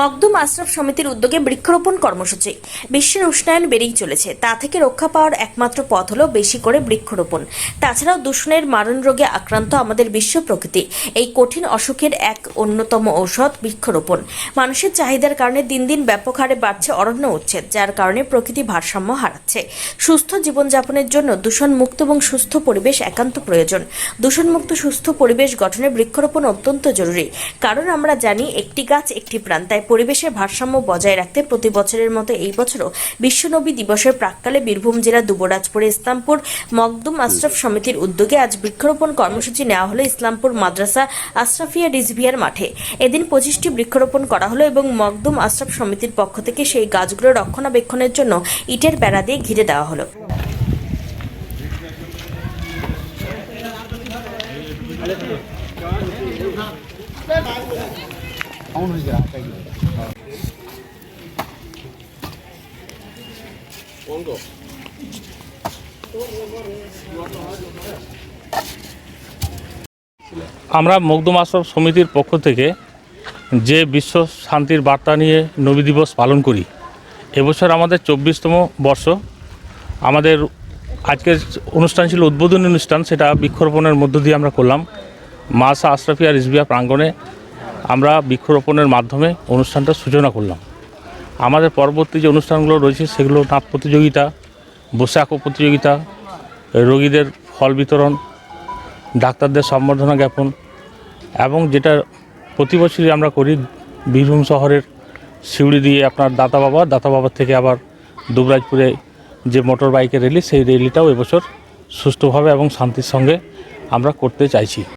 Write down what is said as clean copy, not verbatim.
মকদুম আশরাফ সমিতির উদ্যোগে বৃক্ষরোপণ কর্মসূচি। বিশ্বের উষ্ণায়ন বেড়েই চলেছে, তা থেকে রক্ষা পাওয়ার একমাত্র পথ হলো বেশি করে বৃক্ষরোপণ। তাছাড়াও দূষণের মারণ রোগে আক্রান্ত আমাদের বিশ্ব প্রকৃতি, এই কঠিন অসুখের এক অন্যতম ঔষধ বৃক্ষরোপণ। মানুষের চাহিদার কারণে দিন দিন ব্যাপক হারে বাড়ছে অরণ্য উচ্ছেদ, যার কারণে প্রকৃতি ভারসাম্য হারাচ্ছে। সুস্থ জীবনযাপনের জন্য দূষণমুক্ত এবং সুস্থ পরিবেশ একান্ত প্রয়োজন। দূষণমুক্ত সুস্থ পরিবেশ গঠনে বৃক্ষরোপণ অত্যন্ত জরুরি, কারণ আমরা জানি একটি গাছ একটি প্রাণ। তাই পরিবেশের ভারসাম্য বজায় রাখতে প্রতি বছরের মতো এই বছরও বিশ্ব নবী দিবসের প্রাক্কালে বীরভূম জেলা দুবরাজপুরে ইসলামপুর মকদুম আশরাফ সমিতির উদ্যোগে আজ বৃক্ষরোপণ কর্মসূচি নেওয়া হলো ইসলামপুর মাদ্রাসা আশরাফিয়া রিজভিয়ার মাঠে। এদিন 25টি বৃক্ষরোপণ করা হলো এবং মকদুম আশরাফ সমিতির পক্ষ থেকে সেই গাছগুলো রক্ষণাবেক্ষণের জন্য ইটের বেড়া দিয়ে ঘিরে দেওয়া হলো। আমরা মকদুম আশরাফ সমিতির পক্ষ থেকে যে বিশ্ব শান্তির বার্তা নিয়ে নবী দিবস পালন করি, এবছর আমাদের 24তম বর্ষ। আমাদের আজকের অনুষ্ঠান ছিল উদ্বোধনী অনুষ্ঠান, সেটা বৃক্ষরোপণের মধ্য দিয়ে আমরা করলাম। মাদ্রাসা আশরাফিয়া রিজভিয়া প্রাঙ্গণে আমরা বৃক্ষরোপণের মাধ্যমে অনুষ্ঠানটা সূচনা করলাম। আমাদের পরবর্তী যে অনুষ্ঠানগুলো রয়েছে সেগুলো নাচ প্রতিযোগিতা, বসে আঁকো প্রতিযোগিতা, রোগীদের ফল বিতরণ, ডাক্তারদের সম্বর্ধনা জ্ঞাপন, এবং যেটা প্রতি বছরই আমরা করি বীরভূম শহরের সিউড়ি দিয়ে আপনার দাতা বাবার থেকে আবার দুবরাজপুরে যে মোটর বাইকের র্যালি, সেই র্যালিটাও এবছর সুষ্ঠুভাবে এবং শান্তির সঙ্গে আমরা করতে চাইছি।